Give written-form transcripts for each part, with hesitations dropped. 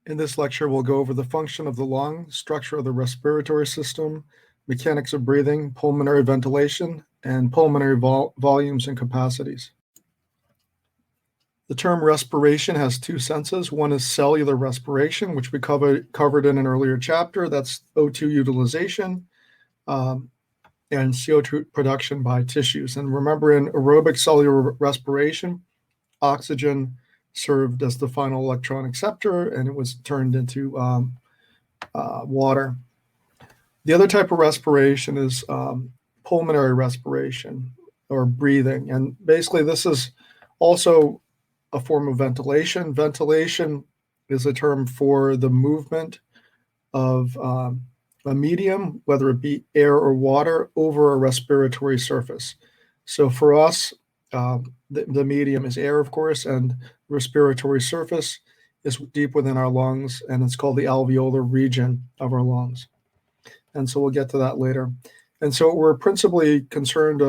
In this lecture, we'll go over the function of the lung, structure of the respiratory system, mechanics of breathing, pulmonary ventilation, and pulmonary volumes and capacities. The term respiration has two senses. One is cellular respiration, which we covered in an earlier chapter. That's O2 utilization and CO2 production by tissues. And remember, in aerobic cellular respiration, oxygen served as the final electron acceptor, and it was turned into water. The other type of respiration is pulmonary respiration or breathing. And basically, this is also a form of ventilation. Ventilation is a term for the movement of a medium, whether it be air or water, over a respiratory surface. So for us, the medium is air, of course, and respiratory surface is deep within our lungs, and it's called the alveolar region of our lungs. And so we'll get to that later. And so what we're principally concerned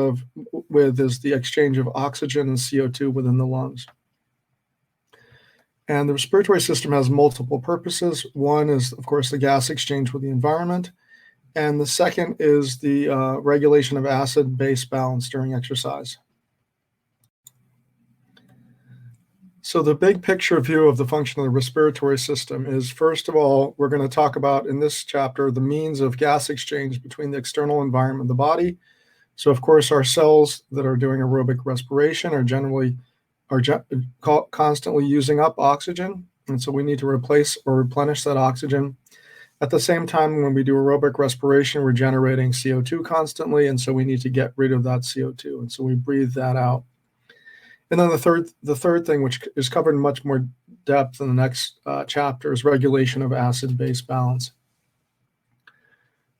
with is the exchange of oxygen and CO2 within the lungs. And the respiratory system has multiple purposes. One is, of course, the gas exchange with the environment. And the second is the regulation of acid-base balance during exercise. So the big picture view of the function of the respiratory system is, first of all, we're going to talk about in this chapter the means of gas exchange between the external environment and the body. So, of course, our cells that are doing aerobic respiration are constantly using up oxygen, and so we need to replace or replenish that oxygen. At the same time, when we do aerobic respiration, we're generating CO2 constantly, and so we need to get rid of that CO2, and so we breathe that out. And then the third thing, which is covered in much more depth in the next chapter, is regulation of acid-base balance.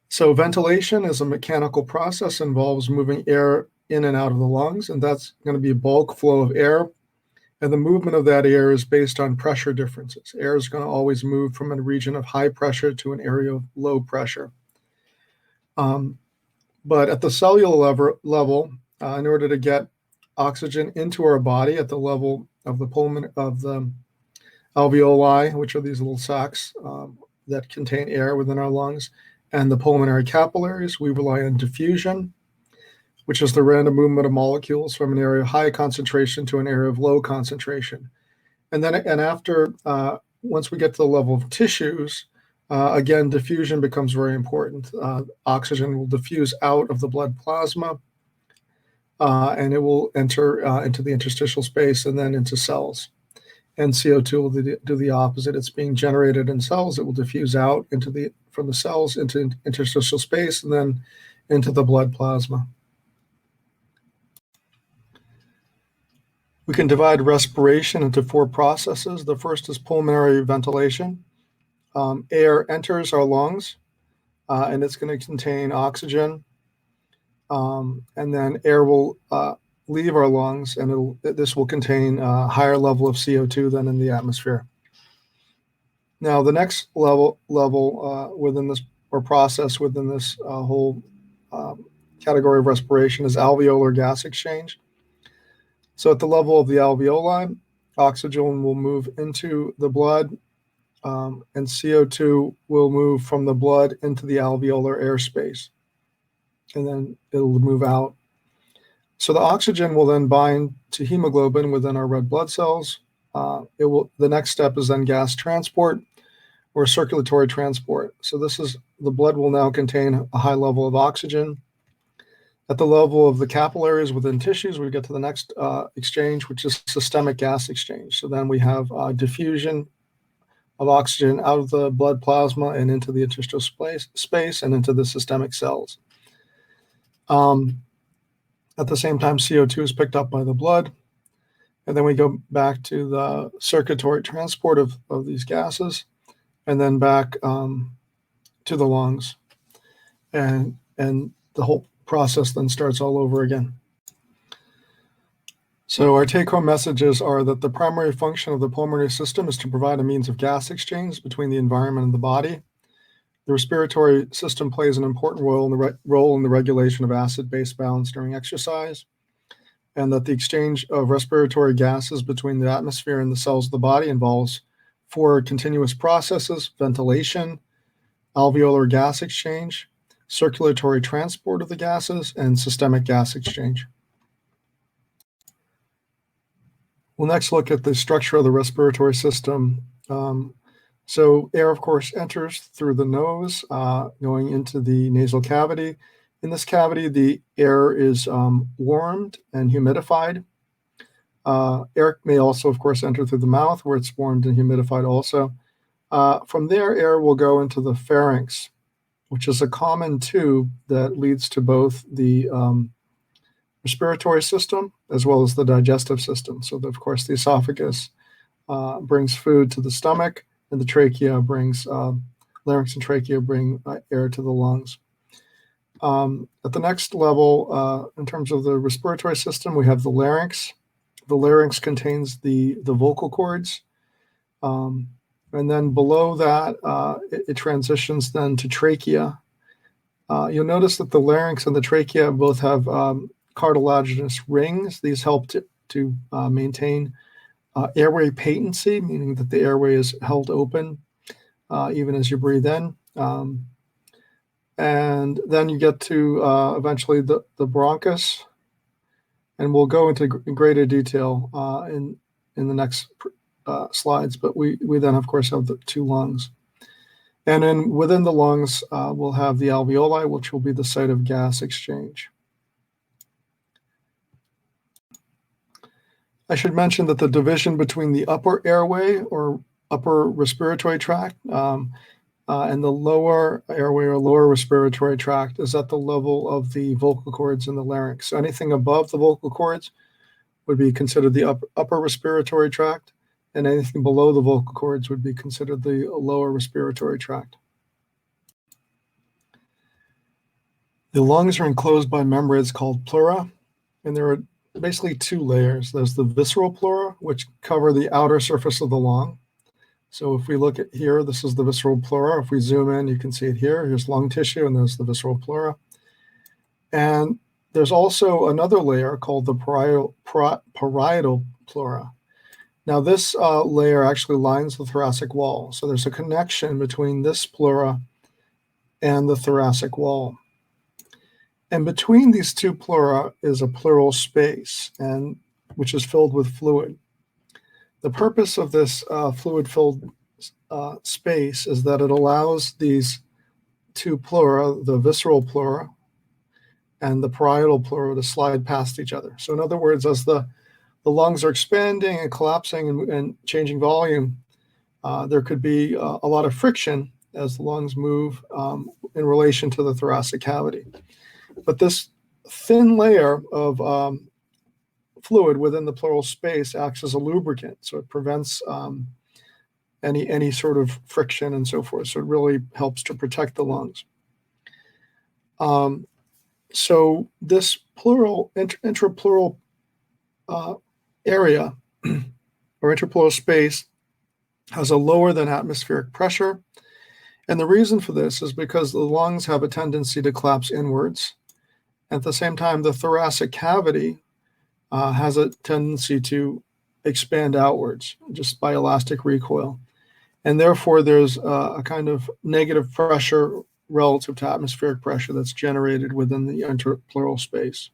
So ventilation is a mechanical process, involves moving air in and out of the lungs, and that's going to be a bulk flow of air. And the movement of that air is based on pressure differences. Air is going to always move from a region of high pressure to an area of low pressure. But at the cellular level, in order to get oxygen into our body at the level of the alveoli, which are these little sacs that contain air within our lungs, and the pulmonary capillaries, we rely on diffusion, which is the random movement of molecules from an area of high concentration to an area of low concentration. And after, once we get to the level of tissues, again, diffusion becomes very important. Oxygen will diffuse out of the blood plasma, and it will enter into the interstitial space and then into cells. And CO2 will do the opposite. It's being generated in cells. It will diffuse out from the cells into interstitial space and then into the blood plasma. We can divide respiration into four processes. The first is pulmonary ventilation. Air enters our lungs, and it's going to contain oxygen. And then air will leave our lungs, and this will contain a higher level of CO2 than in the atmosphere. Now, the next level within this, or process within this whole category of respiration, is alveolar gas exchange. So at the level of the alveoli, oxygen will move into the blood, and CO2 will move from the blood into the alveolar airspace, and then it'll move out. So the oxygen will then bind to hemoglobin within our red blood cells. The next step is then gas transport or circulatory transport. So the blood will now contain a high level of oxygen. At the level of the capillaries within tissues, we get to the next exchange, which is systemic gas exchange. So then we have diffusion of oxygen out of the blood plasma and into the interstitial space and into the systemic cells. At the same time, CO2 is picked up by the blood. And then we go back to the circulatory transport of these gases, and then back to the lungs. And the whole process then starts all over again. So our take-home messages are that the primary function of the pulmonary system is to provide a means of gas exchange between the environment and the body. The respiratory system plays an important role in the regulation of acid-base balance during exercise, and that the exchange of respiratory gases between the atmosphere and the cells of the body involves For continuous processes, ventilation, alveolar gas exchange, circulatory transport of the gases, and systemic gas exchange. We'll next look at the structure of the respiratory system. So air, of course, enters through the nose, going into the nasal cavity. In this cavity, the air is warmed and humidified. Air may also, of course, enter through the mouth, where it's warmed and humidified also. From there, air will go into the pharynx, which is a common tube that leads to both the respiratory system as well as the digestive system. So, of course, the esophagus brings food to the stomach, and the trachea brings, larynx and trachea bring air to the lungs. At the next level, in terms of the respiratory system, we have the larynx. The larynx contains the vocal cords. And then below that, it transitions then to trachea. You'll notice that the larynx and the trachea both have cartilaginous rings. These help to maintain airway patency, meaning that the airway is held open even as you breathe in. And then you get to eventually the bronchus, and we'll go into greater detail in the next slides, but we then, of course, have the two lungs. And then within the lungs, we'll have the alveoli, which will be the site of gas exchange. I should mention that the division between the upper airway or upper respiratory tract and the lower airway or lower respiratory tract is at the level of the vocal cords in the larynx. So anything above the vocal cords would be considered the upper respiratory tract, and anything below the vocal cords would be considered the lower respiratory tract. The lungs are enclosed by membranes called pleura, and there are basically two layers. There's the visceral pleura, which cover the outer surface of the lung. So if we look at here, this is the visceral pleura. If we zoom in, you can see it here. Here's lung tissue, and there's the visceral pleura. And there's also another layer called the parietal pleura. Now, this layer actually lines the thoracic wall. So there's a connection between this pleura and the thoracic wall. And between these two pleura is a pleural space, and which is filled with fluid. The purpose of this fluid-filled space is that it allows these two pleura, the visceral pleura and the parietal pleura, to slide past each other. So in other words, as the lungs are expanding and collapsing and changing volume, there could be a lot of friction as the lungs move in relation to the thoracic cavity. But this thin layer of fluid within the pleural space acts as a lubricant, so it prevents any sort of friction and so forth. So it really helps to protect the lungs. So this intrapleural area or intrapleural space has a lower than atmospheric pressure. And the reason for this is because the lungs have a tendency to collapse inwards. At the same time, the thoracic cavity has a tendency to expand outwards just by elastic recoil. And therefore, there's a kind of negative pressure relative to atmospheric pressure that's generated within the intrapleural space.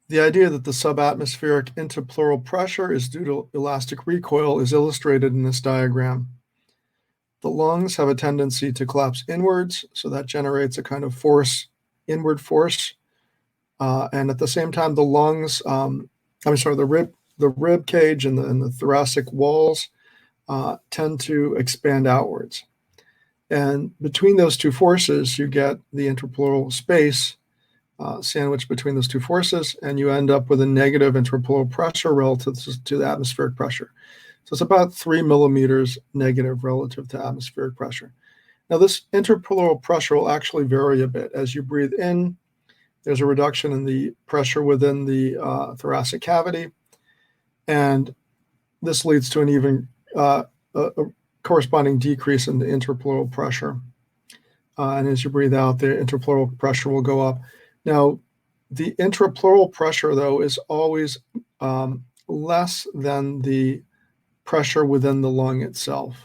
The idea that the subatmospheric interpleural pressure is due to elastic recoil is illustrated in this diagram. The lungs have a tendency to collapse inwards, so that generates a kind of force, inward force. And at the same time, the lungs, the rib cage and the thoracic walls tend to expand outwards. And between those two forces, you get the interpleural space sandwiched between those two forces, and you end up with a negative interpleural pressure relative to the atmospheric pressure. So it's about 3 millimeters negative relative to atmospheric pressure. Now, this interpleural pressure will actually vary a bit. As you breathe in, there's a reduction in the pressure within the thoracic cavity, and this leads to an even a corresponding decrease in the interpleural pressure. And as you breathe out, the interpleural pressure will go up. Now, the intrapleural pressure, though, is always less than the pressure within the lung itself.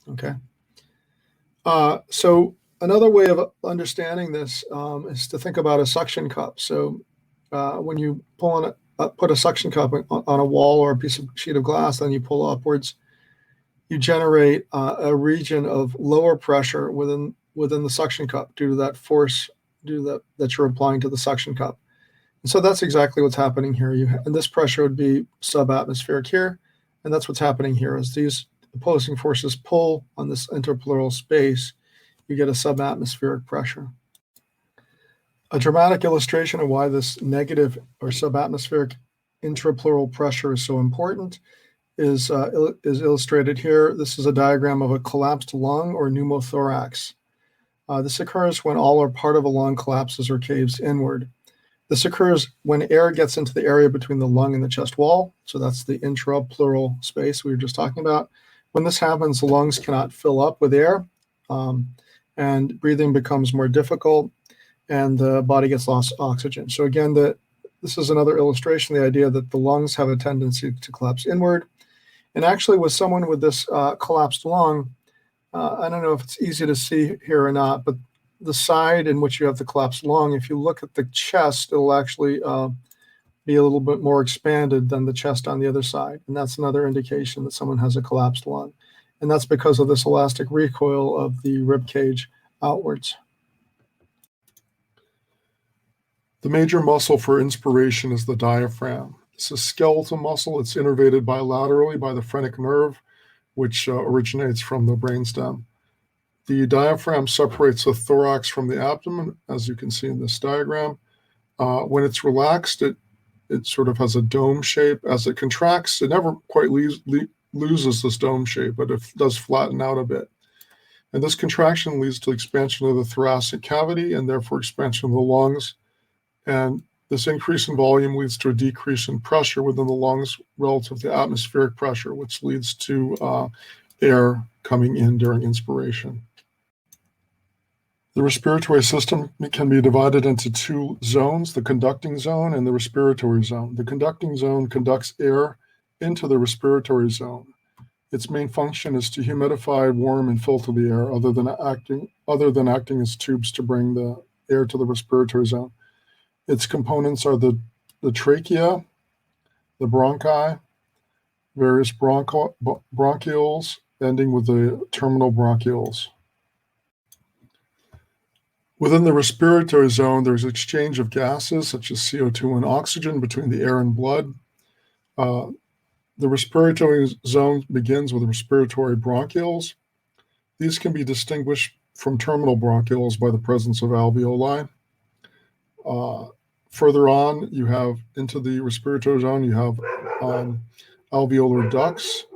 Okay. So another way of understanding this is to think about a suction cup. So when you pull on put a suction cup on a wall or a sheet of glass, then you pull upwards, you generate a region of lower pressure within the suction cup due to that force that you're applying to the suction cup. And so that's exactly what's happening here. And this pressure would be subatmospheric here, and that's what's happening here. As these opposing forces pull on this interpleural space, you get a subatmospheric pressure. A dramatic illustration of why this negative or subatmospheric intrapleural pressure is so important is illustrated here. This is a diagram of a collapsed lung or pneumothorax. This occurs when all or part of a lung collapses or caves inward. This occurs when air gets into the area between the lung and the chest wall. So that's the intrapleural space we were just talking about. When this happens, the lungs cannot fill up with air, and breathing becomes more difficult, and the body gets lost oxygen. So again, this is another illustration, the idea that the lungs have a tendency to collapse inward. And actually with someone with this collapsed lung, I don't know if it's easy to see here or not, but the side in which you have the collapsed lung, if you look at the chest, it'll actually be a little bit more expanded than the chest on the other side. And that's another indication that someone has a collapsed lung. And that's because of this elastic recoil of the rib cage outwards. The major muscle for inspiration is the diaphragm. It's a skeletal muscle. It's innervated bilaterally by the phrenic nerve, which originates from the brainstem. The diaphragm separates the thorax from the abdomen, as you can see in this diagram. When it's relaxed, it sort of has a dome shape. As it contracts, it never quite loses this dome shape, but it does flatten out a bit. And this contraction leads to expansion of the thoracic cavity and therefore expansion of the lungs. And this increase in volume leads to a decrease in pressure within the lungs relative to atmospheric pressure, which leads to air coming in during inspiration. The respiratory system can be divided into two zones, the conducting zone and the respiratory zone. The conducting zone conducts air into the respiratory zone. Its main function is to humidify, warm, and filter the air, other than acting as tubes to bring the air to the respiratory zone. Its components are the trachea, the bronchi, various bronchioles, ending with the terminal bronchioles. Within the respiratory zone, there's exchange of gases such as CO2 and oxygen between the air and blood. The respiratory zone begins with respiratory bronchioles. These can be distinguished from terminal bronchioles by the presence of alveoli. Further on, you have into the respiratory zone, you have alveolar ducts,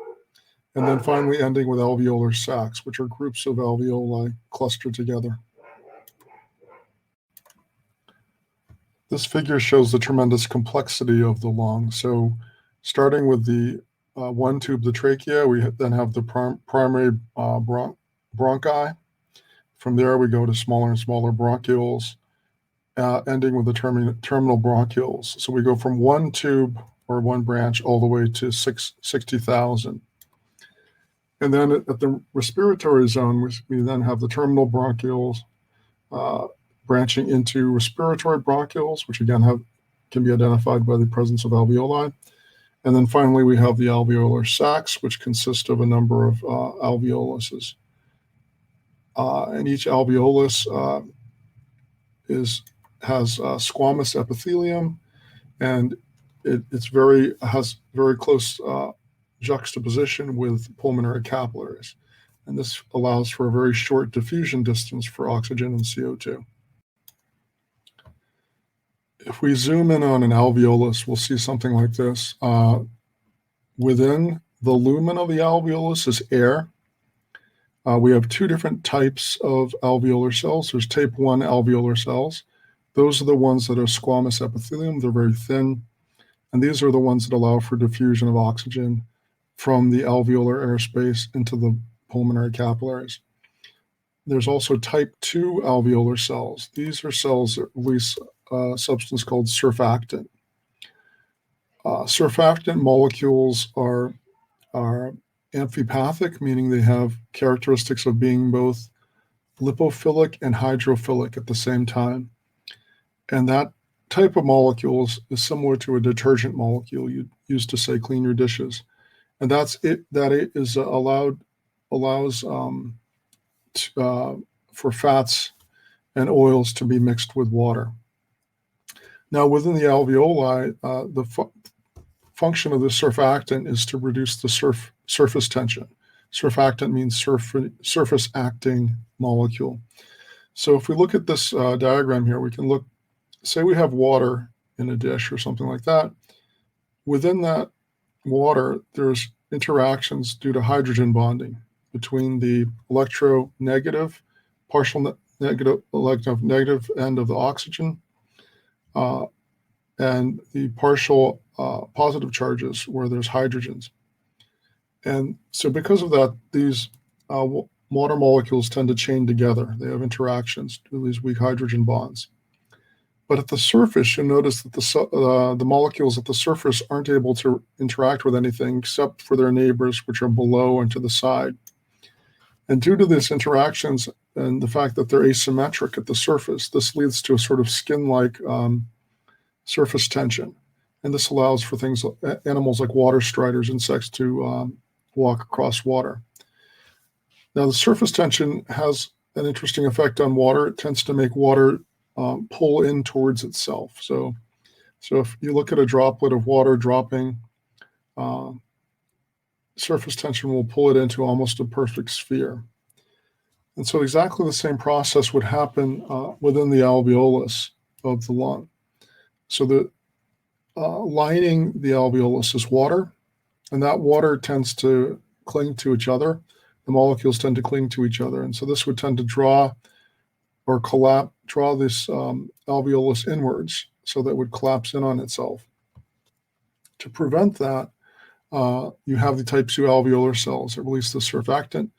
and then finally ending with alveolar sacs, which are groups of alveoli clustered together. This figure shows the tremendous complexity of the lung. So starting with the one tube, the trachea, we then have the primary bronchi. From there, we go to smaller and smaller bronchioles, ending with the terminal bronchioles. So we go from one tube or one branch all the way to 60,000. And then at the respiratory zone, we then have the terminal bronchioles branching into respiratory bronchioles, which again can be identified by the presence of alveoli. And then finally, we have the alveolar sacs, which consist of a number of alveoluses. And each alveolus has squamous epithelium, and it has very close juxtaposition with pulmonary capillaries. And this allows for a very short diffusion distance for oxygen and CO2. If we zoom in on an alveolus, we'll see something like this. Within the lumen of the alveolus is air. We have two different types of alveolar cells. There's type 1 alveolar cells. Those are the ones that are squamous epithelium. They're very thin. And these are the ones that allow for diffusion of oxygen from the alveolar airspace into the pulmonary capillaries. There's also type 2 alveolar cells. These are cells that release a substance called surfactant. Surfactant molecules are are amphipathic, meaning they have characteristics of being both lipophilic and hydrophilic at the same time. And that type of molecules is similar to a detergent molecule you used to say clean your dishes. And that's it, that it is allows for fats and oils to be mixed with water. Now, within the alveoli, the function of the surfactant is to reduce the surface tension. Surfactant means surface acting molecule. So if we look at this diagram here, we can look, say we have water in a dish or something like that. Within that water, there's interactions due to hydrogen bonding between the electronegative, partial negative end of the oxygen and the partial positive charges where there's hydrogens. And so because of that, these water molecules tend to chain together. They have interactions through these weak hydrogen bonds. But at the surface, you'll notice that the molecules at the surface aren't able to interact with anything except for their neighbors, which are below and to the side. And due to these interactions and the fact that they're asymmetric at the surface, this leads to a sort of skin-like surface tension. And this allows for things, animals like water striders, insects, to walk across water. Now, the surface tension has an interesting effect on water. It tends to make water pull in towards itself. So if you look at a droplet of water dropping, surface tension will pull it into almost a perfect sphere. And so exactly the same process would happen within the alveolus of the lung. So the lining the alveolus is water, and that water tends to cling to each other. The molecules tend to cling to each other. And so this would tend to draw this alveolus inwards, so that it would collapse in on itself. To prevent that, you have the type 2 alveolar cells that release the surfactant.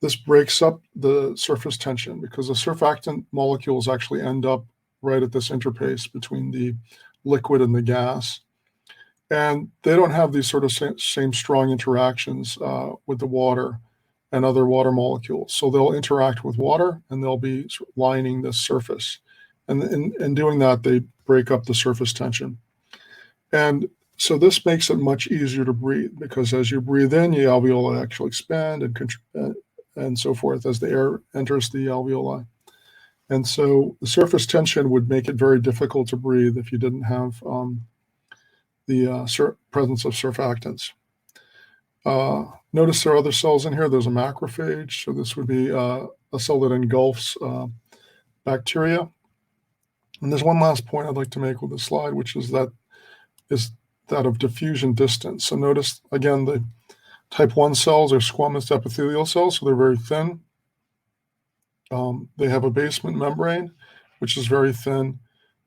This breaks up the surface tension because the surfactant molecules actually end up right at this interface between the liquid and the gas. And they don't have these sort of same strong interactions with the water and other water molecules. So they'll interact with water and they'll be lining this surface. And in doing that, they break up the surface tension. And so this makes it much easier to breathe because as you breathe in, the alveoli actually expand and so forth as the air enters the alveoli. And so the surface tension would make it very difficult to breathe if you didn't have the presence of surfactants. Notice there are other cells in here. There's a macrophage. So this would be a cell that engulfs bacteria. And there's one last point I'd like to make with this slide, which is that of diffusion distance. So notice, again, the type 1 cells are squamous epithelial cells, so they're very thin. They have a basement membrane, which is very thin,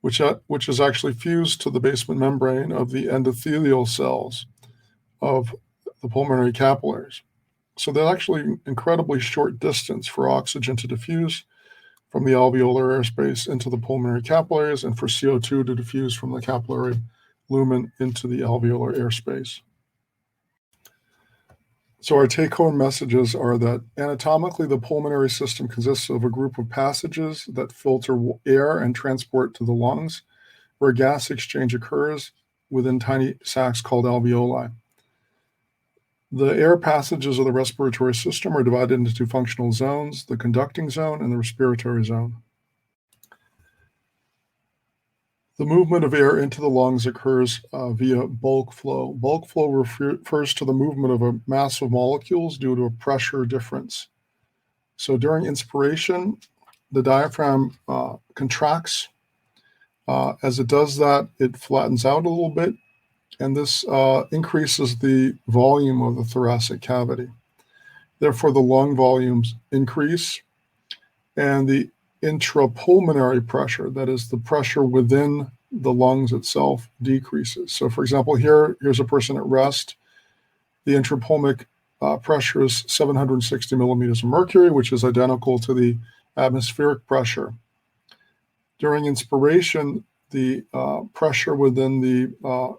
which is actually fused to the basement membrane of the endothelial cells of the pulmonary capillaries. So they're actually incredibly short distance for oxygen to diffuse from the alveolar airspace into the pulmonary capillaries and for CO2 to diffuse from the capillary lumen into the alveolar airspace. So our take-home messages are that anatomically, the pulmonary system consists of a group of passages that filter air and transport to the lungs, where gas exchange occurs within tiny sacs called alveoli. The air passages of the respiratory system are divided into two functional zones, the conducting zone and the respiratory zone. The movement of air into the lungs occurs via bulk flow. Bulk flow refers to the movement of a mass of molecules due to a pressure difference. So during inspiration, the diaphragm contracts. As it does that, it flattens out a little bit, and this increases the volume of the thoracic cavity. Therefore, the lung volumes increase, and the intrapulmonary pressure, that is the pressure within the lungs itself, decreases. So for example, here's a person at rest. The intrapulmonic pressure is 760 millimeters of mercury, which is identical to the atmospheric pressure. During inspiration, the pressure within the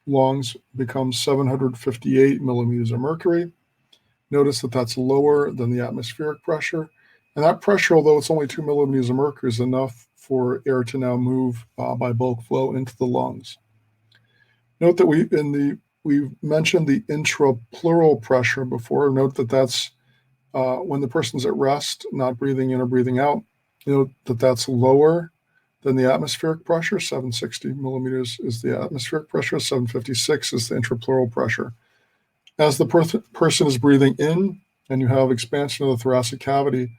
lungs becomes 758 millimeters of mercury. Notice that that's lower than the atmospheric pressure. And that pressure, although it's only 2 millimeters of mercury, is enough for air to now move by bulk flow into the lungs. Note that we've mentioned the intrapleural pressure before. Note that that's when the person's at rest, not breathing in or breathing out. Note that that's lower than the atmospheric pressure. 760 millimeters is the atmospheric pressure, 756 is the intrapleural pressure. As the person is breathing in and you have expansion of the thoracic cavity,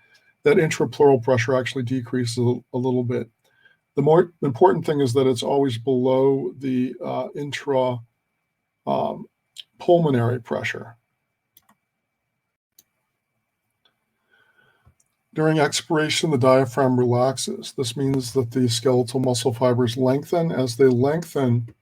that intrapleural pressure actually decreases a little bit. The more important thing is that it's always below the pulmonary pressure. During expiration, the diaphragm relaxes. This means that the skeletal muscle fibers lengthen. As they lengthen,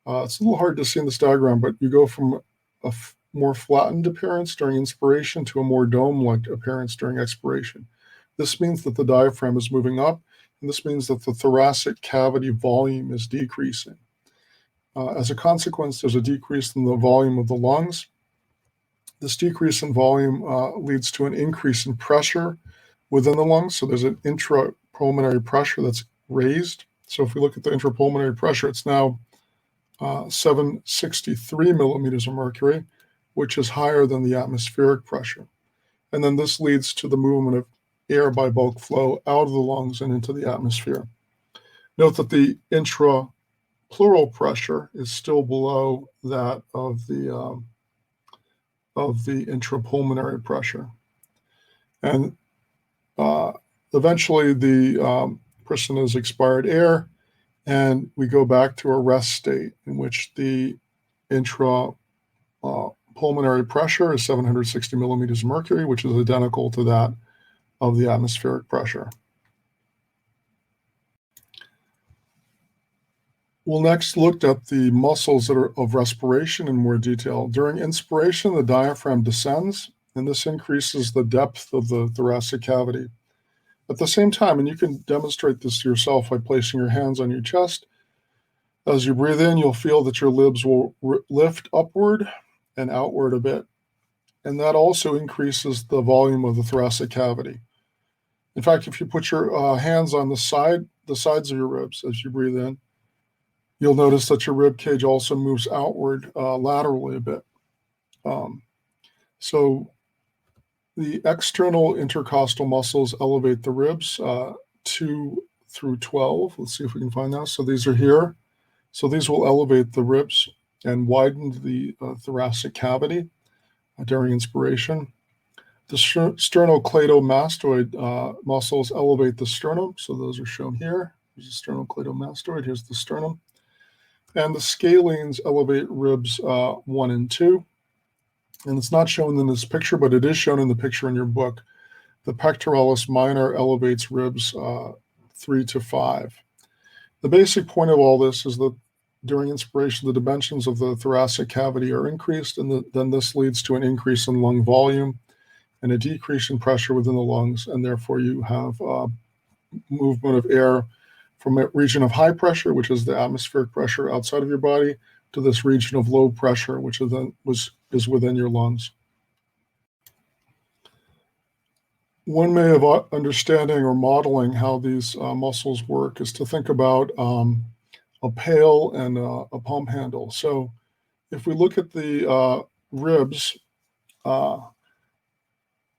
it's a little hard to see in this diagram, but you go from a more flattened appearance during inspiration to a more dome-like appearance during expiration. This means that the diaphragm is moving up, and this means that the thoracic cavity volume is decreasing. As a consequence, there's a decrease in the volume of the lungs. This decrease in volume leads to an increase in pressure within the lungs. So there's an intrapulmonary pressure that's raised. So if we look at the intrapulmonary pressure, it's now 763 millimeters of mercury, which is higher than the atmospheric pressure. And then this leads to the movement of air by bulk flow out of the lungs and into the atmosphere. Note that the intrapleural pressure is still below that of the intrapulmonary pressure. And eventually the person has expired air, and we go back to a rest state in which the intrapulmonary pressure is 760 millimeters of mercury, which is identical to that of the atmospheric pressure. We'll next look at the muscles that are of respiration in more detail. During inspiration, the diaphragm descends, and this increases the depth of the thoracic cavity. At the same time, and you can demonstrate this yourself by placing your hands on your chest, as you breathe in, you'll feel that your lips will lift upward and outward a bit. And that also increases the volume of the thoracic cavity. In fact, if you put your hands on the sides of your ribs as you breathe in, you'll notice that your rib cage also moves outward laterally a bit. So the external intercostal muscles elevate the ribs 2 through 12. Let's see if we can find that. So these are here. So these will elevate the ribs and widen the thoracic cavity during inspiration. The sternocleidomastoid muscles elevate the sternum. So those are shown here. There's a sternocleidomastoid. Here's the sternum. And the scalenes elevate ribs 1 and 2. And it's not shown in this picture, but it is shown in the picture in your book. The pectoralis minor elevates ribs 3 to 5. The basic point of all this is that during inspiration, the dimensions of the thoracic cavity are increased, and then this leads to an increase in lung volume and a decrease in pressure within the lungs, and therefore you have movement of air from a region of high pressure, which is the atmospheric pressure outside of your body, to this region of low pressure, which is within your lungs. One way of understanding or modeling how these muscles work is to think about a pail and a pump handle. So if we look at the ribs,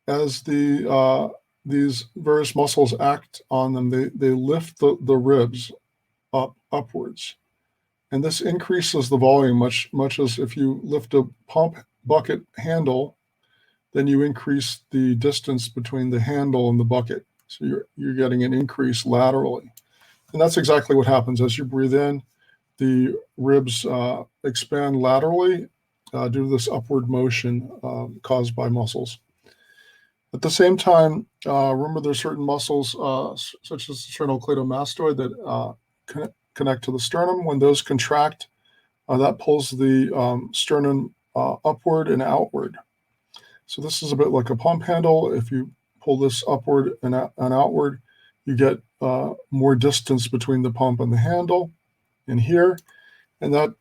as these various muscles act on them, they lift the ribs upwards. And this increases the volume much as if you lift a pump bucket handle, then you increase the distance between the handle and the bucket. So you're getting an increase laterally. And that's exactly what happens as you breathe in. The ribs expand laterally due to this upward motion caused by muscles. At the same time, remember there's certain muscles such as the sternocleidomastoid that connect to the sternum. When those contract, that pulls the sternum upward and outward. So this is a bit like a pump handle. If you pull this upward and outward, you get more distance between the pump and the handle in here, and that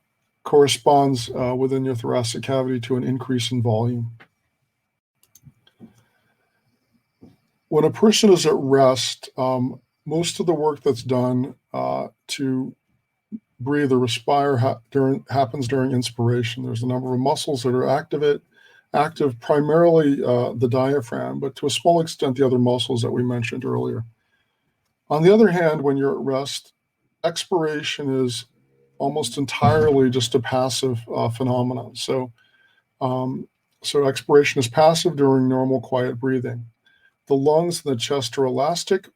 corresponds within your thoracic cavity to an increase in volume. When a person is at rest, most of the work that's done to breathe or respire happens during inspiration. There's a number of muscles that are active, primarily the diaphragm, but to a small extent the other muscles that we mentioned earlier. On the other hand, when you're at rest, expiration is almost entirely just a passive phenomenon. So expiration is passive during normal quiet breathing. The lungs and the chest are elastic.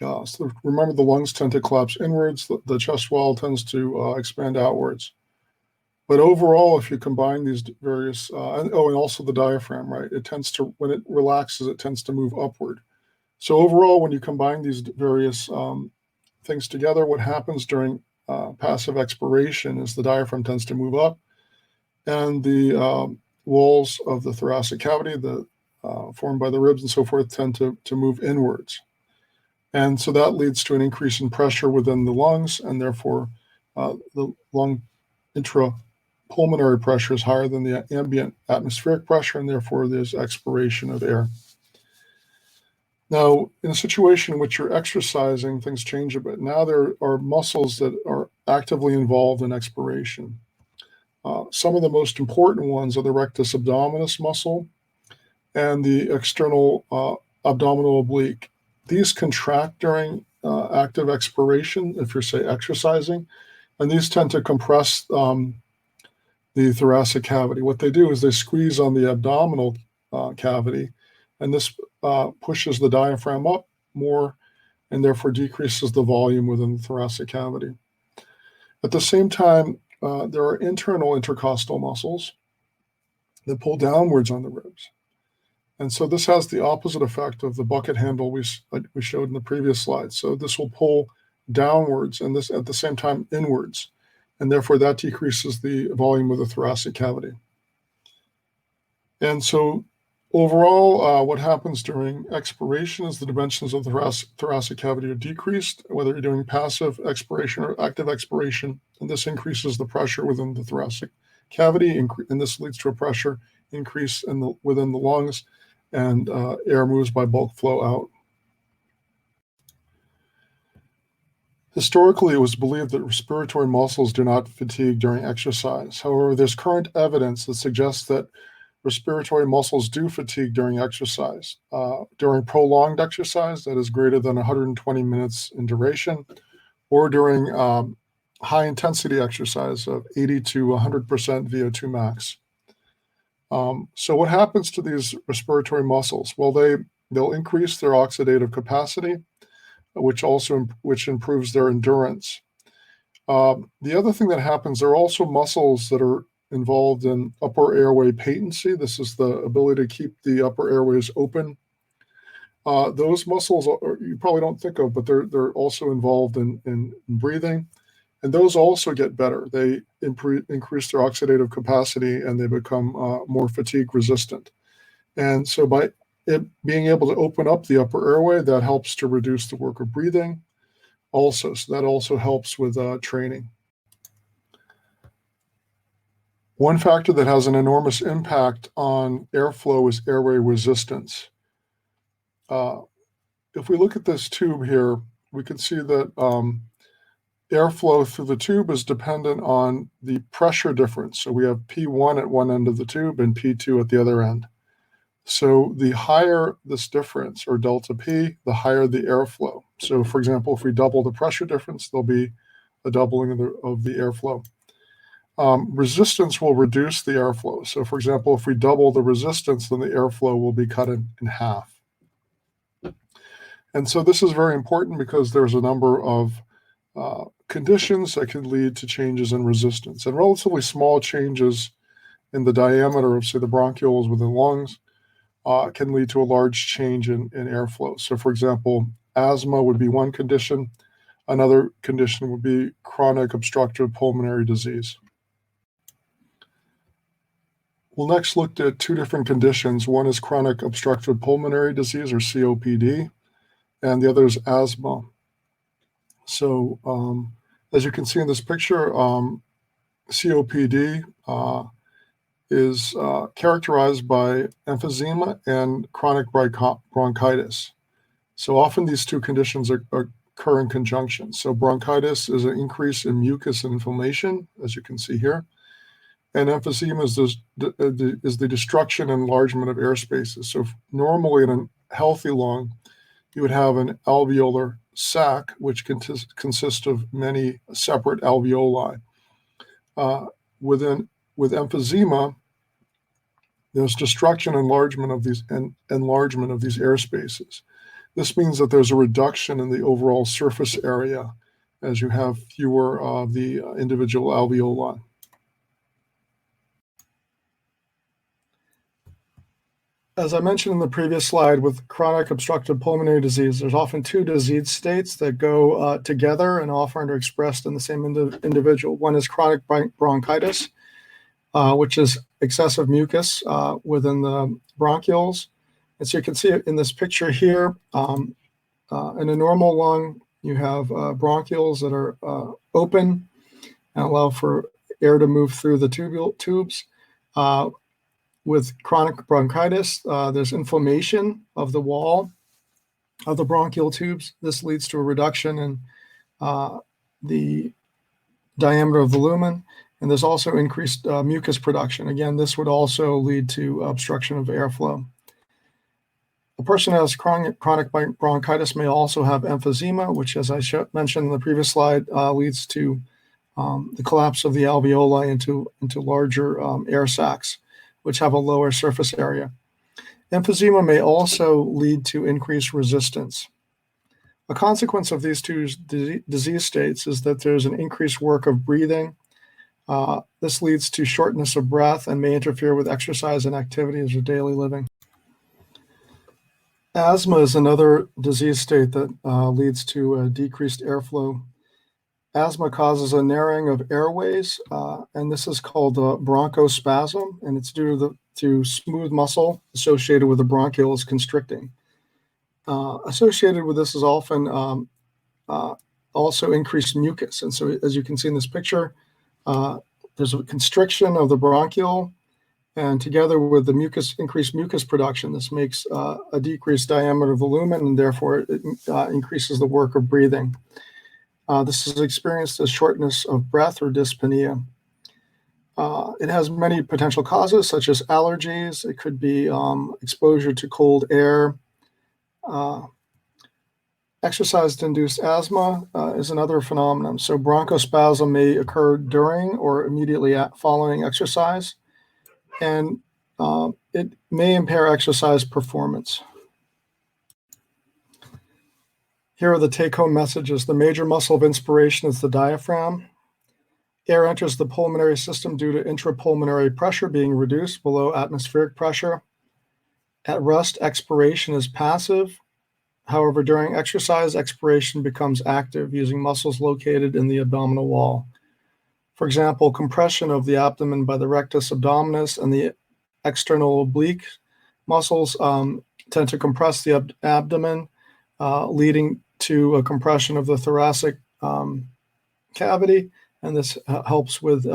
So remember, the lungs tend to collapse inwards. The chest wall tends to expand outwards. But overall, if you combine these various, and also the diaphragm, right? It tends to, when it relaxes, it tends to move upward. So overall, when you combine these various things together, what happens during passive expiration is the diaphragm tends to move up, and the walls of the thoracic cavity, formed by the ribs and so forth, tend to move inwards. And so that leads to an increase in pressure within the lungs, and therefore the lung intrapulmonary pressure is higher than the ambient atmospheric pressure, and therefore there's expiration of air. Now, in a situation in which you're exercising, things change a bit. Now there are muscles that are actively involved in expiration. Some of the most important ones are the rectus abdominis muscle and the external abdominal oblique. These contract during active expiration, if you're, say, exercising, and these tend to compress the thoracic cavity. What they do is they squeeze on the abdominal cavity, and this pushes the diaphragm up more and therefore decreases the volume within the thoracic cavity. At the same time, there are internal intercostal muscles that pull downwards on the ribs. And so this has the opposite effect of the bucket handle we showed in the previous slide. So this will pull downwards and this at the same time inwards, and therefore that decreases the volume of the thoracic cavity. And so overall, what happens during expiration is the dimensions of the thoracic cavity are decreased, whether you're doing passive expiration or active expiration, and this increases the pressure within the thoracic cavity, and this leads to a pressure increase within the lungs, and air moves by bulk flow out. Historically, it was believed that respiratory muscles do not fatigue during exercise. However, there's current evidence that suggests that respiratory muscles do fatigue during exercise. During prolonged exercise that is greater than 120 minutes in duration, or during high-intensity exercise of 80 to 100% VO2 max. So what happens to these respiratory muscles? Well, they'll increase their oxidative capacity, which improves their endurance. The other thing that happens, there are also muscles that are involved in upper airway patency. This is the ability to keep the upper airways open. Those muscles you probably don't think of, but they're also involved in breathing. And those also get better. They increase their oxidative capacity, and they become more fatigue resistant. And so by being able to open up the upper airway, that helps to reduce the work of breathing also. So that also helps with training. One factor that has an enormous impact on airflow is airway resistance. If we look at this tube here, we can see that airflow through the tube is dependent on the pressure difference. So we have P1 at one end of the tube and P2 at the other end. So the higher this difference, or delta P, the higher the airflow. So for example, if we double the pressure difference, there'll be a doubling of the airflow. Resistance will reduce the airflow. So for example, if we double the resistance, then the airflow will be cut in half. And so this is very important because there's a number of conditions that can lead to changes in resistance, and relatively small changes in the diameter of, say, the bronchioles within lungs can lead to a large change in airflow. So for example, asthma would be one condition. Another condition would be chronic obstructive pulmonary disease. We'll next look at two different conditions. One is chronic obstructive pulmonary disease, or COPD, and the other is asthma. So as you can see in this picture, COPD is characterized by emphysema and chronic bronchitis. So often these two conditions occur in conjunction. So bronchitis is an increase in mucus and inflammation, as you can see here. And emphysema is the destruction and enlargement of air spaces. So normally in a healthy lung, you would have an alveolar sac, which consists of many separate alveoli. With emphysema, there's destruction and enlargement of these air spaces. This means that there's a reduction in the overall surface area as you have fewer of the individual alveoli. As I mentioned in the previous slide, with chronic obstructive pulmonary disease, there's often two disease states that go together and often are expressed in the same individual. One is chronic bronchitis, which is excessive mucus within the bronchioles. And so you can see it in this picture here. In a normal lung, you have bronchioles that are open and allow for air to move through the tubes. With chronic bronchitis, there's inflammation of the wall of the bronchial tubes. This leads to a reduction in the diameter of the lumen, and there's also increased mucus production. Again, this would also lead to obstruction of airflow. A person who has chronic bronchitis may also have emphysema, which, as I mentioned in the previous slide, leads to the collapse of the alveoli into larger air sacs, which have a lower surface area. Emphysema may also lead to increased resistance. A consequence of these two disease states is that there's an increased work of breathing. This leads to shortness of breath and may interfere with exercise and activities of daily living. Asthma is another disease state that leads to decreased airflow. Asthma causes a narrowing of airways, and this is called bronchospasm, and it's due to smooth muscle associated with the bronchioles constricting. Associated with this is often also increased mucus, and so as you can see in this picture, there's a constriction of the bronchiole, and together with the increased mucus production, this makes a decreased diameter of the lumen, and therefore it increases the work of breathing. This is experienced as shortness of breath or dyspnea. It has many potential causes, such as allergies. It could be exposure to cold air. Exercise-induced asthma is another phenomenon. So bronchospasm may occur during or immediately following exercise, and it may impair exercise performance. Here are the take-home messages. The major muscle of inspiration is the diaphragm. Air enters the pulmonary system due to intrapulmonary pressure being reduced below atmospheric pressure. At rest, expiration is passive. However, during exercise, expiration becomes active using muscles located in the abdominal wall. For example, compression of the abdomen by the rectus abdominis and the external oblique muscles tend to compress the abdomen, leading to a compression of the thoracic cavity, and this helps with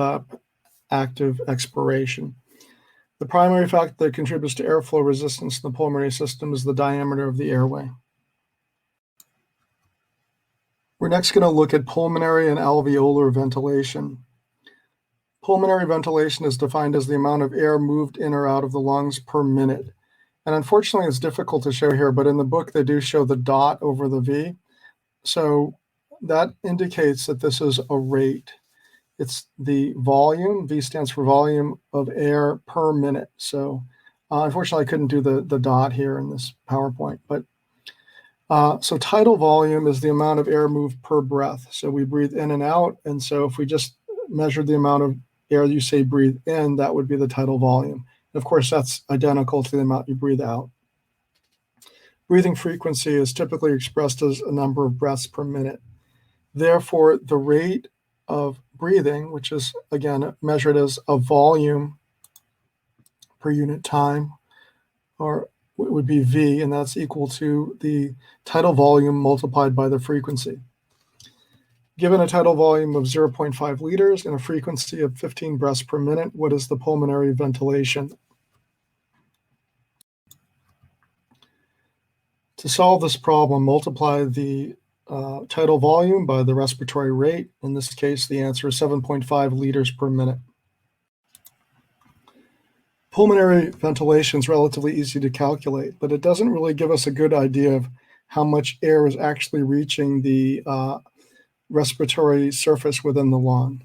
active expiration. The primary factor that contributes to airflow resistance in the pulmonary system is the diameter of the airway. We're next going to look at pulmonary and alveolar ventilation. Pulmonary ventilation is defined as the amount of air moved in or out of the lungs per minute. And unfortunately, it's difficult to show here, but in the book, they do show the dot over the V. So that indicates that this is a rate. It's the volume. V stands for volume of air per minute. So unfortunately, I couldn't do the dot here in this PowerPoint. But so tidal volume is the amount of air moved per breath. So we breathe in and out. And so if we just measured the amount of air you say breathe in, that would be the tidal volume. Of course, that's identical to the amount you breathe out. Breathing frequency is typically expressed as a number of breaths per minute. Therefore, the rate of breathing, which is, again, measured as a volume per unit time, or it would be V, and that's equal to the tidal volume multiplied by the frequency. Given a tidal volume of 0.5 liters and a frequency of 15 breaths per minute, what is the pulmonary ventilation? To solve this problem, multiply the tidal volume by the respiratory rate. In this case, the answer is 7.5 liters per minute. Pulmonary ventilation is relatively easy to calculate, but it doesn't really give us a good idea of how much air is actually reaching the respiratory surface within the lung.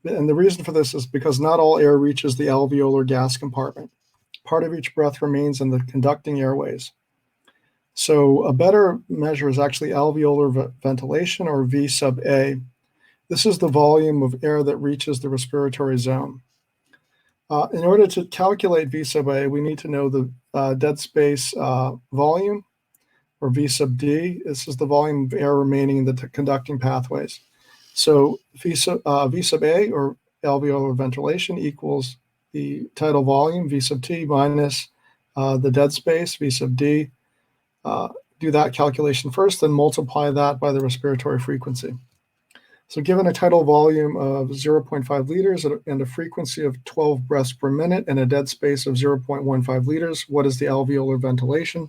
And the reason for this is because not all air reaches the alveolar gas compartment. Part of each breath remains in the conducting airways. So a better measure is actually alveolar ventilation, or V sub A. This is the volume of air that reaches the respiratory zone. In order to calculate V sub A, we need to know the dead space volume, or V sub D. This is the volume of air remaining in the conducting pathways. So V sub A, or alveolar ventilation, equals the tidal volume, V sub T, minus the dead space, V sub D. Do that calculation first, then multiply that by the respiratory frequency. So given a tidal volume of 0.5 liters and a frequency of 12 breaths per minute and a dead space of 0.15 liters, what is the alveolar ventilation?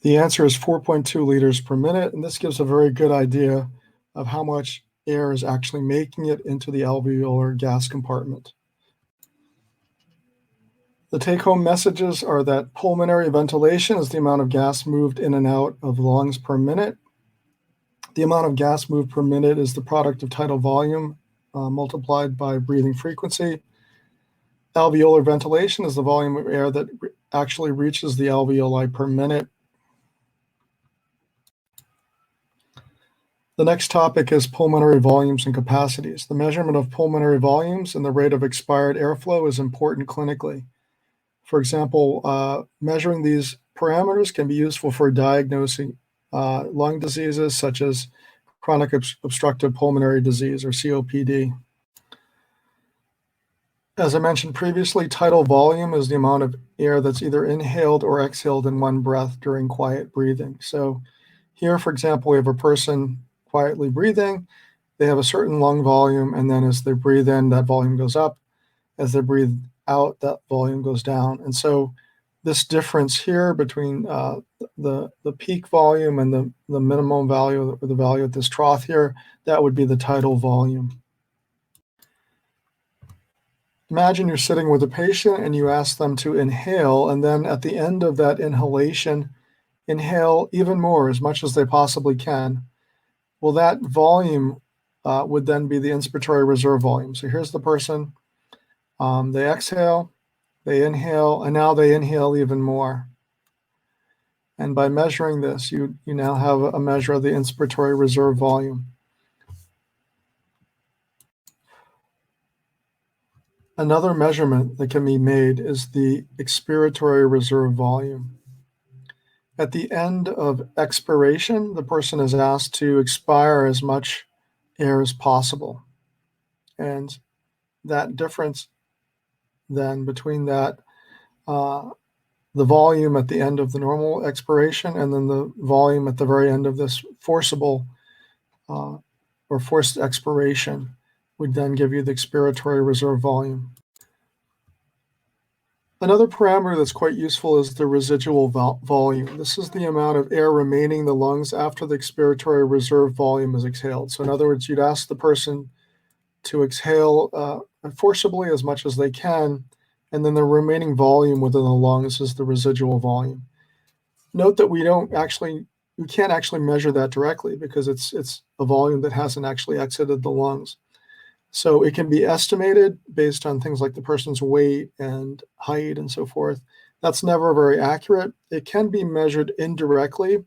The answer is 4.2 liters per minute, and this gives a very good idea of how much air is actually making it into the alveolar gas compartment. The take-home messages are that pulmonary ventilation is the amount of gas moved in and out of lungs per minute. The amount of gas moved per minute is the product of tidal volume multiplied by breathing frequency. Alveolar ventilation is the volume of air that actually reaches the alveoli per minute. The next topic is pulmonary volumes and capacities. The measurement of pulmonary volumes and the rate of expired airflow is important clinically. For example, measuring these parameters can be useful for diagnosing lung diseases such as chronic obstructive pulmonary disease, or COPD. As I mentioned previously, tidal volume is the amount of air that's either inhaled or exhaled in one breath during quiet breathing. So here, for example, we have a person quietly breathing. They have a certain lung volume, and then as they breathe in, that volume goes up. As they breathe out, that volume goes down. And so this difference here between the peak volume and the minimum value, or the value at this trough here, that would be the tidal volume. Imagine you're sitting with a patient and you ask them to inhale, and then at the end of that inhalation, inhale even more, as much as they possibly can. Well, that volume would then be the inspiratory reserve volume. So here's the person. They exhale, they inhale, and now they inhale even more. And by measuring this, you now have a measure of the inspiratory reserve volume. Another measurement that can be made is the expiratory reserve volume. At the end of expiration, the person is asked to expire as much air as possible. And that difference then between that, the volume at the end of the normal expiration and then the volume at the very end of this forcible or forced expiration would then give you the expiratory reserve volume. Another parameter that's quite useful is the residual volume. This is the amount of air remaining in the lungs after the expiratory reserve volume is exhaled. So in other words, you'd ask the person to exhale forcibly as much as they can, and then the remaining volume within the lungs is the residual volume. Note that we can't actually measure that directly because it's a volume that hasn't actually exited the lungs. So it can be estimated based on things like the person's weight and height and so forth. That's never very accurate. It can be measured indirectly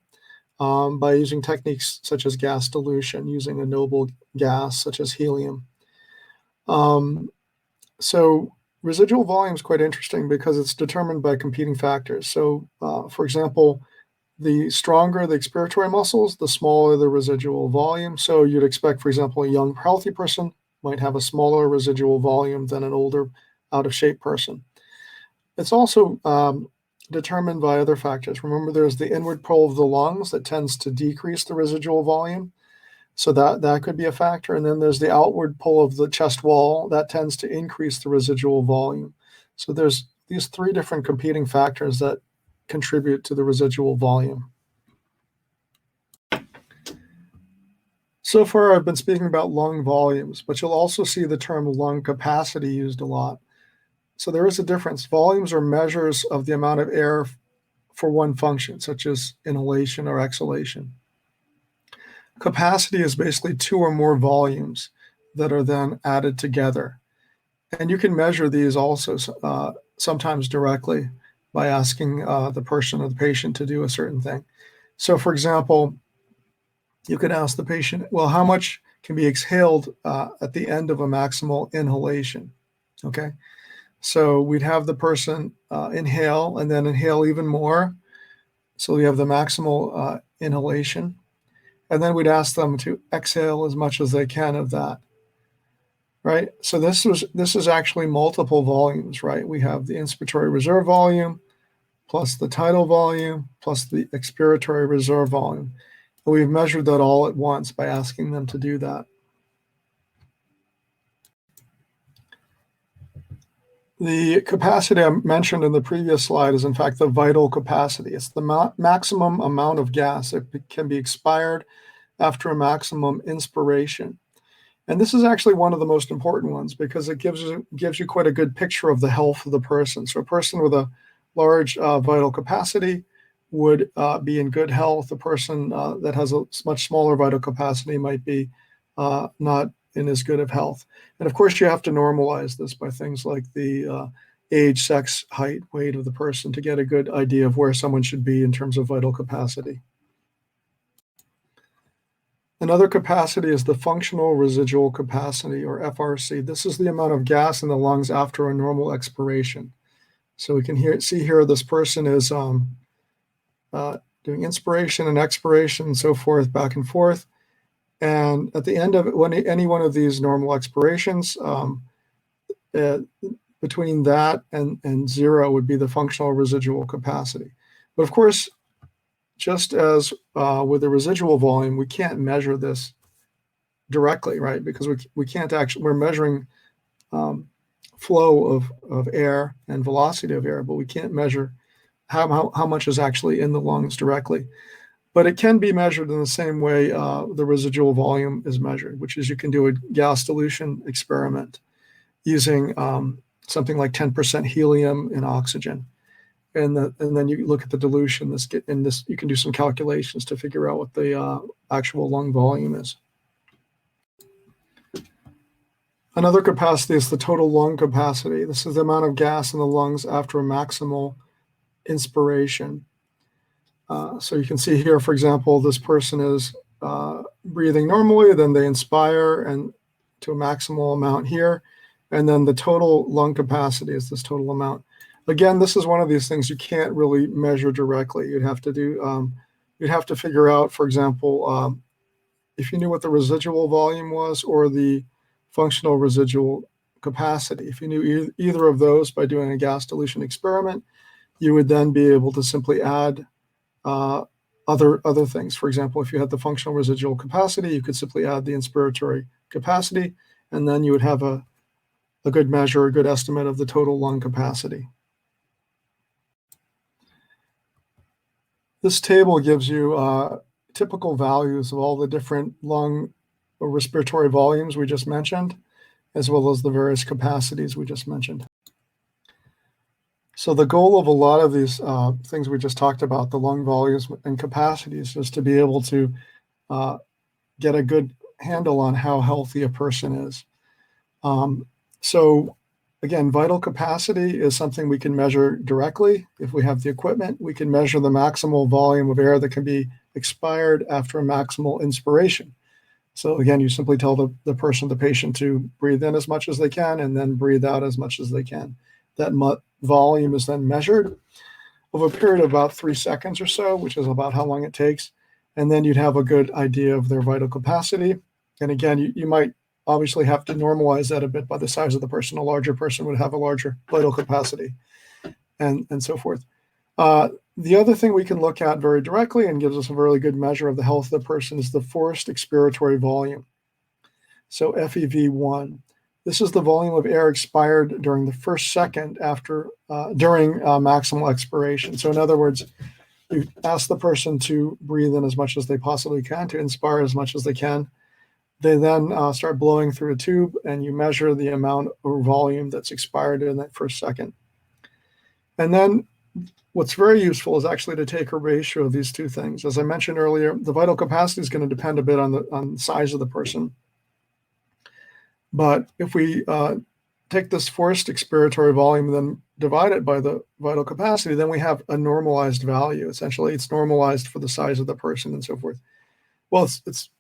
by using techniques such as gas dilution, using a noble gas such as helium. So residual volume is quite interesting because it's determined by competing factors. So for example, the stronger the expiratory muscles, the smaller the residual volume. So you'd expect, for example, a young, healthy person might have a smaller residual volume than an older, out-of-shape person. It's also determined by other factors. Remember, there's the inward pull of the lungs that tends to decrease the residual volume. So that could be a factor. And then there's the outward pull of the chest wall that tends to increase the residual volume. So there's these three different competing factors that contribute to the residual volume. So far, I've been speaking about lung volumes, but you'll also see the term lung capacity used a lot. So there is a difference. Volumes are measures of the amount of air for one function, such as inhalation or exhalation. Capacity is basically two or more volumes that are then added together. And you can measure these also sometimes directly by asking the person or the patient to do a certain thing. So for example, you could ask the patient, well, how much can be exhaled at the end of a maximal inhalation? Okay, so we'd have the person inhale and then inhale even more. So we have the maximal inhalation. And then we'd ask them to exhale as much as they can of that, right? So this is actually multiple volumes, right? We have the inspiratory reserve volume plus the tidal volume plus the expiratory reserve volume. And we've measured that all at once by asking them to do that. The capacity I mentioned in the previous slide is in fact the vital capacity. It's the maximum amount of gas that can be expired after a maximum inspiration. And this is actually one of the most important ones because it gives you quite a good picture of the health of the person. So a person with a large vital capacity would be in good health. A person that has a much smaller vital capacity might be not in as good of health. And of course, you have to normalize this by things like the age, sex, height, weight of the person to get a good idea of where someone should be in terms of vital capacity. Another capacity is the functional residual capacity, or FRC. This is the amount of gas in the lungs after a normal expiration. So we can see here this person is doing inspiration and expiration and so forth, back and forth. And at the end of any one of these normal expirations, between that and zero would be the functional residual capacity. But of course, just as with the residual volume, we can't measure this directly, right? Because we can't actually, we're measuring flow of air and velocity of air, but we can't measure how much is actually in the lungs directly. But it can be measured in the same way the residual volume is measured, which is you can do a gas dilution experiment using something like 10% helium and oxygen. And then you look at the dilution, you can do some calculations to figure out what the actual lung volume is. Another capacity is the total lung capacity. This is the amount of gas in the lungs after a maximal inspiration. So you can see here, for example, this person is breathing normally, then they inspire and to a maximal amount here, and then the total lung capacity is this total amount. Again, this is one of these things you can't really measure directly. You'd have to figure out, for example, if you knew what the residual volume was or the functional residual capacity. If you knew either of those by doing a gas dilution experiment, you would then be able to simply add other things. For example, if you had the functional residual capacity, you could simply add the inspiratory capacity, and then you would have a good measure, a good estimate of the total lung capacity. This table gives you typical values of all the different lung or respiratory volumes we just mentioned, as well as the various capacities we just mentioned. So the goal of a lot of these things we just talked about, the lung volumes and capacities, is to be able to get a good handle on how healthy a person is. So again, vital capacity is something we can measure directly. If we have the equipment, we can measure the maximal volume of air that can be expired after a maximal inspiration. So again, you simply tell the patient to breathe in as much as they can and then breathe out as much as they can. That volume is then measured over a period of about 3 seconds or so, which is about how long it takes. And then you'd have a good idea of their vital capacity. And again, you might obviously have to normalize that a bit by the size of the person. A larger person would have a larger vital capacity and so forth. The other thing we can look at very directly and gives us a really good measure of the health of the person is the forced expiratory volume. So FEV1. This is the volume of air expired during the first second during maximal expiration. So in other words, you ask the person to breathe in as much as they possibly can, to inspire as much as they can. They then start blowing through a tube, and you measure the amount or volume that's expired in that first second. And then what's very useful is actually to take a ratio of these two things. As I mentioned earlier, the vital capacity is going to depend a bit on the size of the person. But if we take this forced expiratory volume and then divide it by the vital capacity, then we have a normalized value. Essentially, it's normalized for the size of the person and so forth. Well, it's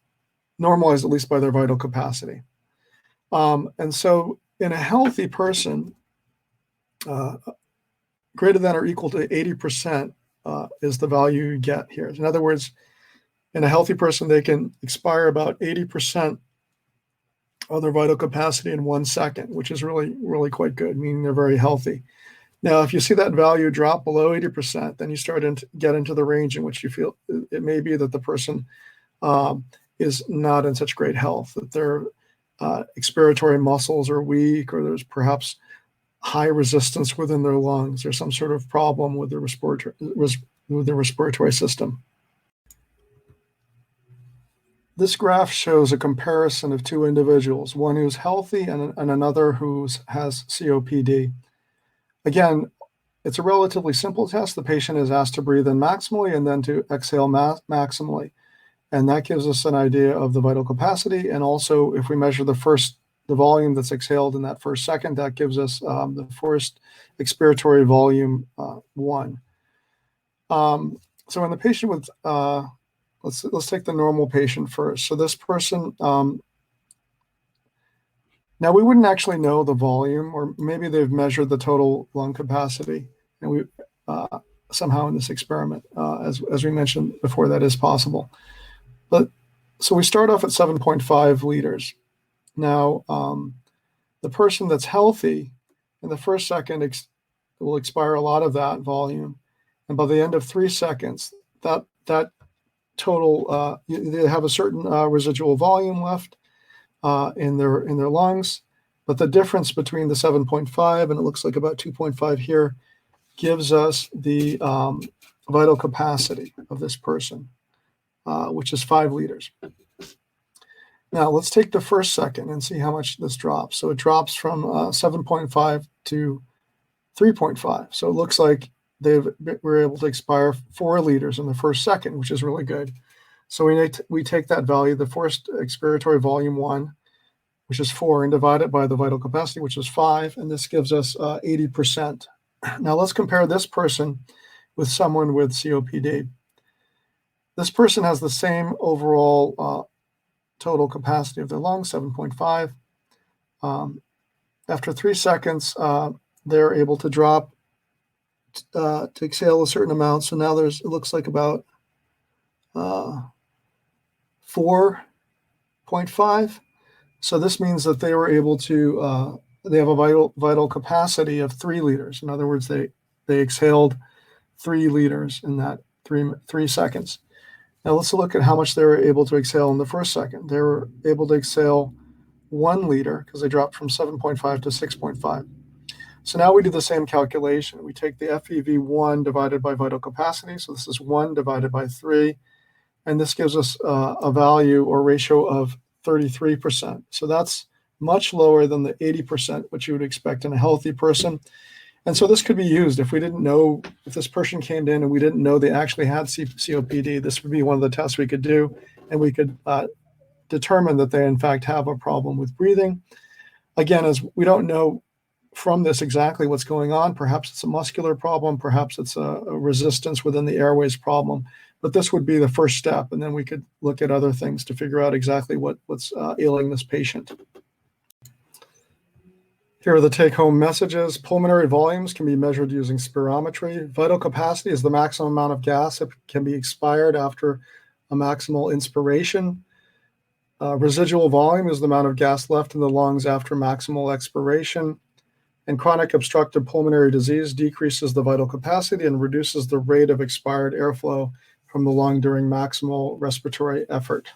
normalized at least by their vital capacity. And so in a healthy person, greater than or equal to 80% is the value you get here. In other words, in a healthy person, they can expire about 80% of their vital capacity in 1 second, which is really, really quite good, meaning they're very healthy. Now, if you see that value drop below 80%, then you start to get into the range in which you feel it may be that the person is not in such great health, that their expiratory muscles are weak, or there's perhaps high resistance within their lungs, or some sort of problem with the respiratory system. This graph shows a comparison of two individuals, one who's healthy and another who has COPD. Again, it's a relatively simple test. The patient is asked to breathe in maximally and then to exhale maximally. And that gives us an idea of the vital capacity. And also, if we measure the volume that's exhaled in that first second, that gives us the forced expiratory volume 1. So in the patient with let's take the normal patient first. So this person, now we wouldn't actually know the volume, or maybe they've measured the total lung capacity, and we somehow in this experiment, as we mentioned before, that is possible. But so we start off at 7.5 liters. Now, the person that's healthy in the first second will expire a lot of that volume, and by the end of 3 seconds, that total, they have a certain residual volume left in their lungs, but the difference between the 7.5 and it looks like about 2.5 here gives us the vital capacity of this person, which is 5 liters. Now let's take the first second and see how much this drops. So it drops from 7.5 to 3.5. So it looks like they were able to expire 4 liters in the first second, which is really good. So we take that value, the forced expiratory volume 1, which is 4, and divide it by the vital capacity, which is 5, and this gives us 80%. Now let's compare this person with someone with COPD. This person has the same overall total capacity of their lungs, 7.5. After 3 seconds, they're able to drop to exhale a certain amount. So now it looks like about 4.5. So this means that they were able to, they have a vital capacity of 3 liters. In other words, they exhaled 3 liters in that 3 seconds. Now let's look at how much they were able to exhale in the first second. They were able to exhale 1 liter because they dropped from 7.5 to 6.5. So now we do the same calculation. We take the FEV1 divided by vital capacity. So this is 1 divided by 3. And this gives us a value or ratio of 33%. So that's much lower than the 80%, which you would expect in a healthy person. And so this could be used if we didn't know, if this person came in and we didn't know they actually had COPD, this would be one of the tests we could do, and we could determine that they in fact have a problem with breathing. Again, as we don't know from this exactly what's going on, perhaps it's a muscular problem, perhaps it's a resistance within the airways problem, but this would be the first step, and then we could look at other things to figure out exactly what's ailing this patient. Here are the take-home messages. Pulmonary volumes can be measured using spirometry. Vital capacity is the maximum amount of gas that can be expired after a maximal inspiration. Residual volume is the amount of gas left in the lungs after maximal expiration. And chronic obstructive pulmonary disease decreases the vital capacity and reduces the rate of expired airflow from the lung during maximal respiratory effort.